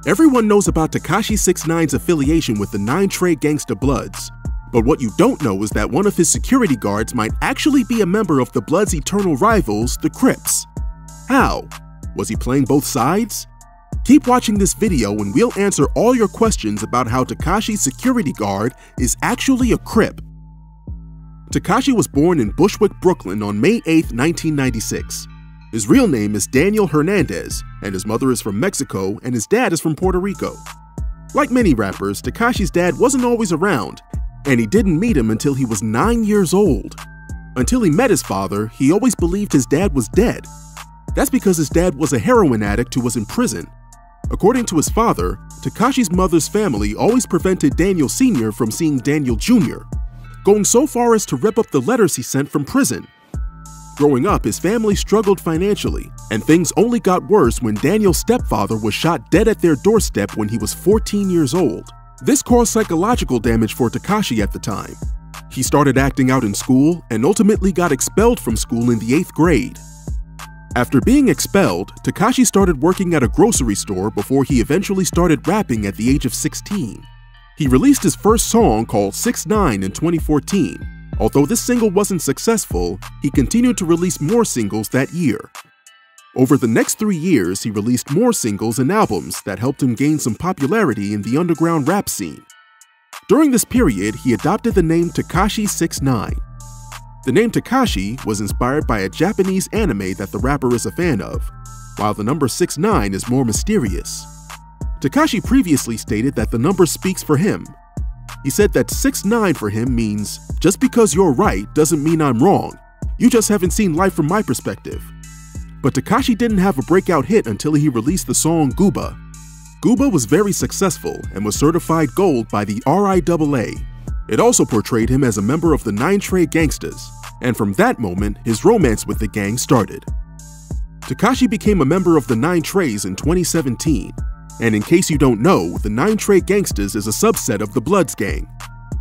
Everyone knows about Tekashi 6ix9ine's affiliation with the 9 Trey Gangsta Bloods, but what you don't know is that one of his security guards might actually be a member of the Bloods' eternal rivals, the Crips. How? Was he playing both sides? Keep watching this video and we'll answer all your questions about how Tekashi's security guard is actually a Crip. Tekashi was born in Bushwick, Brooklyn on May 8, 1996. His real name is Daniel Hernandez, and his mother is from Mexico and his dad is from Puerto Rico. Like many rappers, Tekashi's dad wasn't always around, and he didn't meet him until he was 9 years old. Until he met his father, he always believed his dad was dead. That's because his dad was a heroin addict who was in prison. According to his father, Tekashi's mother's family always prevented Daniel Sr. from seeing Daniel Jr., going so far as to rip up the letters he sent from prison. Growing up, his family struggled financially, and things only got worse when Daniel's stepfather was shot dead at their doorstep when he was 14 years old. This caused psychological damage for Tekashi at the time. He started acting out in school and ultimately got expelled from school in the 8th grade. After being expelled, Tekashi started working at a grocery store before he eventually started rapping at the age of 16. He released his first song called 6ix9ine in 2014. Although this single wasn't successful, he continued to release more singles that year. Over the next 3 years, he released more singles and albums that helped him gain some popularity in the underground rap scene. During this period, he adopted the name Tekashi 6ix9ine. The name Tekashi was inspired by a Japanese anime that the rapper is a fan of, while the number 6ix9ine is more mysterious. Tekashi previously stated that the number speaks for him. He said that 6ix9ine for him means, just because you're right doesn't mean I'm wrong, you just haven't seen life from my perspective. But Tekashi didn't have a breakout hit until he released the song Gooba. Gooba was very successful and was certified gold by the RIAA. It also portrayed him as a member of the 9 Trey Gangsters, and from that moment, his romance with the gang started. Tekashi became a member of the 9 Treys in 2017. And in case you don't know, the 9 Trey Gangsters is a subset of the Bloods gang.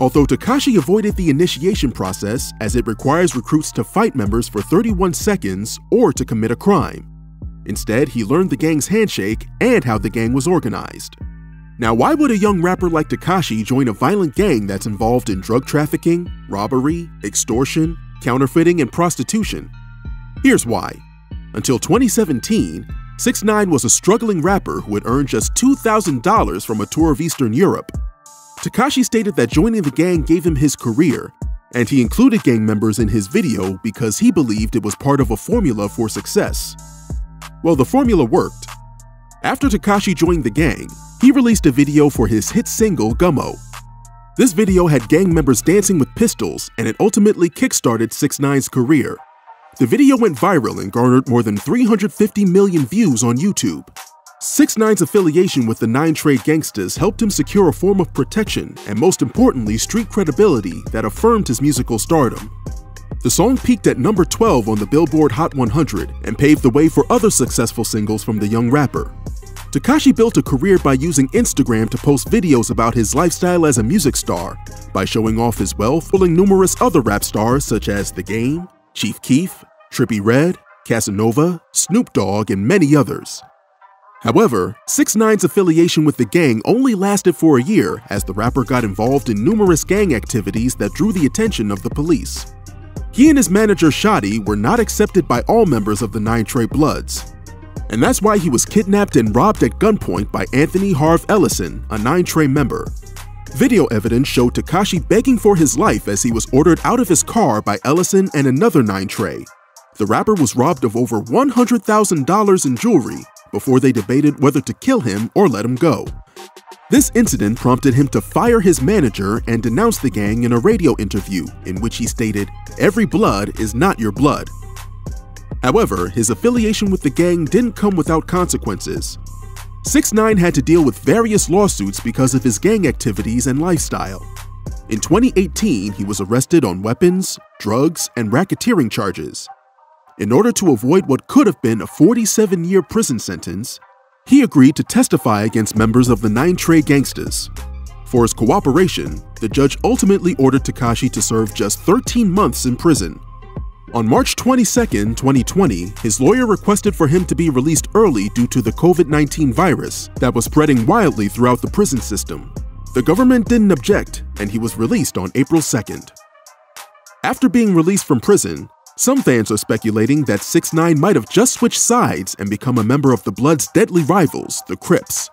Although Tekashi avoided the initiation process as it requires recruits to fight members for 31 seconds or to commit a crime. Instead, he learned the gang's handshake and how the gang was organized. Now, why would a young rapper like Tekashi join a violent gang that's involved in drug trafficking, robbery, extortion, counterfeiting, and prostitution? Here's why. Until 2017, 6ix9ine was a struggling rapper who had earned just $2,000 from a tour of Eastern Europe. Tekashi stated that joining the gang gave him his career, and he included gang members in his video because he believed it was part of a formula for success. Well, the formula worked. After Tekashi joined the gang, he released a video for his hit single, Gummo. This video had gang members dancing with pistols, and it ultimately kickstarted 6ix9ine's career. The video went viral and garnered more than 350 million views on YouTube. 6ix9ine's affiliation with the 9 Trey Gangsters helped him secure a form of protection and, most importantly, street credibility that affirmed his musical stardom. The song peaked at number 12 on the Billboard Hot 100 and paved the way for other successful singles from the young rapper. Tekashi built a career by using Instagram to post videos about his lifestyle as a music star, by showing off his wealth, fooling numerous other rap stars such as The Game, Chief Keef, Trippie Redd, Casanova, Snoop Dogg, and many others. However, 6ix9ine's affiliation with the gang only lasted for a year as the rapper got involved in numerous gang activities that drew the attention of the police. He and his manager Yachty were not accepted by all members of the 9 Trey Bloods, and that's why he was kidnapped and robbed at gunpoint by Anthony Harv Ellison, a 9 Trey member. Video evidence showed Tekashi begging for his life as he was ordered out of his car by Ellison and another 9 Trey. The rapper was robbed of over $100,000 in jewelry before they debated whether to kill him or let him go. This incident prompted him to fire his manager and denounce the gang in a radio interview in which he stated, "Every blood is not your blood." However, his affiliation with the gang didn't come without consequences. 6ix9ine had to deal with various lawsuits because of his gang activities and lifestyle. In 2018, he was arrested on weapons, drugs, and racketeering charges. In order to avoid what could have been a 47-year prison sentence, he agreed to testify against members of the 9 Trey Gangsters. For his cooperation, the judge ultimately ordered Tekashi to serve just 13 months in prison. On March 22, 2020, his lawyer requested for him to be released early due to the COVID-19 virus that was spreading wildly throughout the prison system. The government didn't object, and he was released on April 2nd. After being released from prison, some fans are speculating that 6ix9ine might have just switched sides and become a member of the Blood's deadly rivals, the Crips.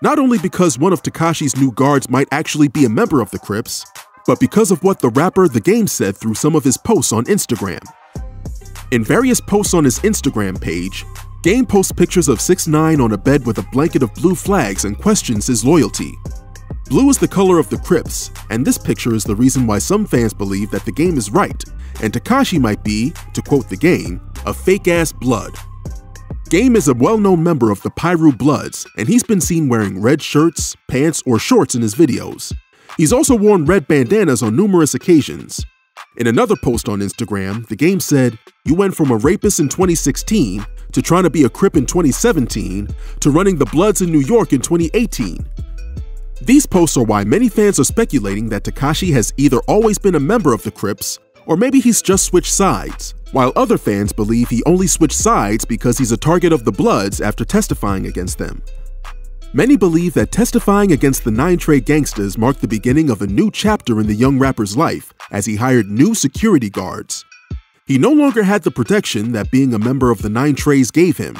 Not only because one of Tekashi's new guards might actually be a member of the Crips, but because of what the rapper The Game said through some of his posts on Instagram. In various posts on his Instagram page, Game posts pictures of 6ix9ine on a bed with a blanket of blue flags and questions his loyalty. Blue is the color of the Crips, and this picture is the reason why some fans believe that The Game is right, and Tekashi might be, to quote The Game, a fake-ass Blood. Game is a well-known member of the Piru Bloods, and he's been seen wearing red shirts, pants, or shorts in his videos. He's also worn red bandanas on numerous occasions. In another post on Instagram, The Game said, "You went from a rapist in 2016 to trying to be a Crip in 2017 to running the Bloods in New York in 2018. These posts are why many fans are speculating that Tekashi has either always been a member of the Crips, or maybe he's just switched sides, while other fans believe he only switched sides because he's a target of the Bloods after testifying against them. Many believe that testifying against the 9 Trey gangsters marked the beginning of a new chapter in the young rapper's life as he hired new security guards. He no longer had the protection that being a member of the 9 Treys gave him.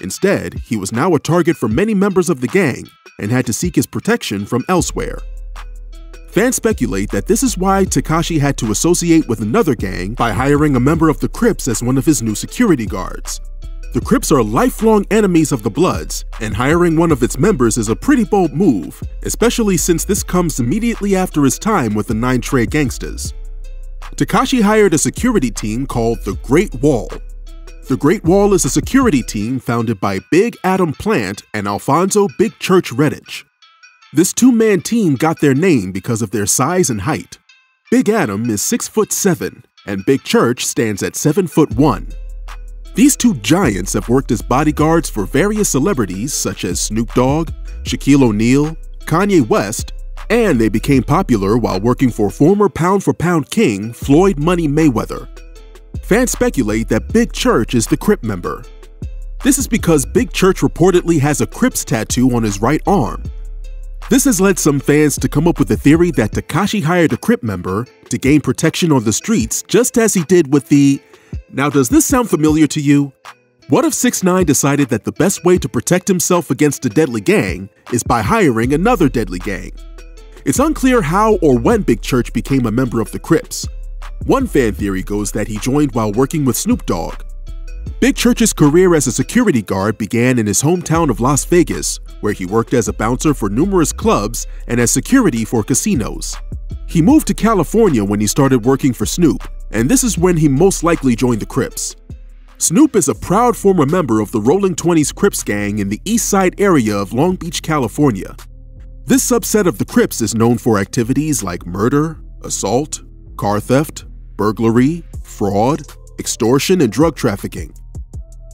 Instead, he was now a target for many members of the gang and had to seek his protection from elsewhere. Fans speculate that this is why Tekashi had to associate with another gang by hiring a member of the Crips as one of his new security guards. The Crips are lifelong enemies of the Bloods, and hiring one of its members is a pretty bold move, especially since this comes immediately after his time with the 9 Trey gangsters. Tekashi hired a security team called the Great Wall. The Great Wall is a security team founded by Big Adam Plant and Alfonso Big Church Redditch. This two-man team got their name because of their size and height. Big Adam is 6'7", and Big Church stands at 7'1". These two giants have worked as bodyguards for various celebrities such as Snoop Dogg, Shaquille O'Neal, Kanye West, and they became popular while working for former pound-for-pound king Floyd Money Mayweather. Fans speculate that Big Church is the Crip member. This is because Big Church reportedly has a Crips tattoo on his right arm. This has led some fans to come up with the theory that Tekashi hired a Crip member to gain protection on the streets just as he did with the... Now, does this sound familiar to you? What if 6ix9ine decided that the best way to protect himself against a deadly gang is by hiring another deadly gang? It's unclear how or when Big Church became a member of the Crips. One fan theory goes that he joined while working with Snoop Dogg. Big Church's career as a security guard began in his hometown of Las Vegas, where he worked as a bouncer for numerous clubs and as security for casinos. He moved to California when he started working for Snoop, and this is when he most likely joined the Crips. Snoop is a proud former member of the Rolling 20s Crips gang in the East Side area of Long Beach, California. This subset of the Crips is known for activities like murder, assault, car theft, burglary, fraud, extortion, and drug trafficking.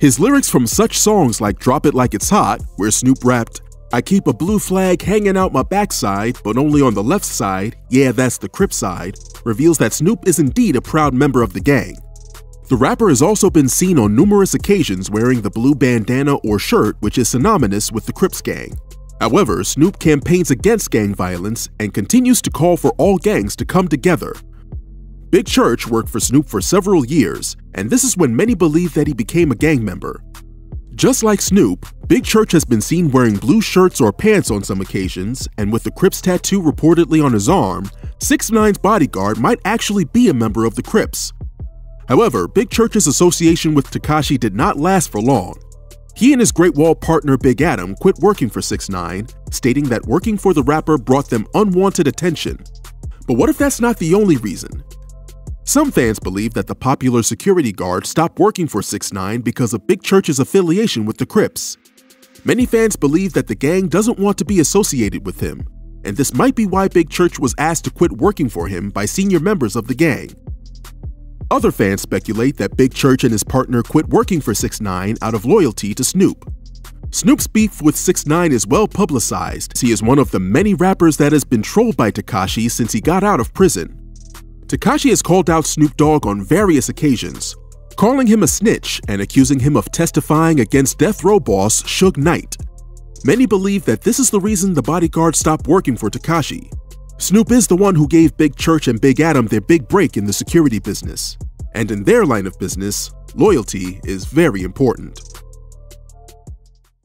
His lyrics from such songs like Drop It Like It's Hot, where Snoop rapped, "I keep a blue flag hanging out my backside, but only on the left side, yeah, that's the Crip side," reveals that Snoop is indeed a proud member of the gang. The rapper has also been seen on numerous occasions wearing the blue bandana or shirt, which is synonymous with the Crips gang. However, Snoop campaigns against gang violence and continues to call for all gangs to come together. Big Church worked for Snoop for several years, and this is when many believe that he became a gang member. Just like Snoop, Big Church has been seen wearing blue shirts or pants on some occasions, and with the Crips tattoo reportedly on his arm, 6ix9ine's bodyguard might actually be a member of the Crips. However, Big Church's association with Tekashi did not last for long. He and his Great Wall partner Big Adam quit working for 6ix9ine, stating that working for the rapper brought them unwanted attention. But what if that's not the only reason? Some fans believe that the popular security guard stopped working for 6ix9ine because of Big Church's affiliation with the Crips. Many fans believe that the gang doesn't want to be associated with him, and this might be why Big Church was asked to quit working for him by senior members of the gang. Other fans speculate that Big Church and his partner quit working for 6ix9ine out of loyalty to Snoop. Snoop's beef with 6ix9ine is well publicized, as he is one of the many rappers that has been trolled by Tekashi since he got out of prison. Tekashi has called out Snoop Dogg on various occasions, calling him a snitch and accusing him of testifying against death row boss 6ix9ine. Many believe that this is the reason the bodyguard stopped working for Tekashi. Snoop is the one who gave Big Church and Big Adam their big break in the security business. And in their line of business, loyalty is very important.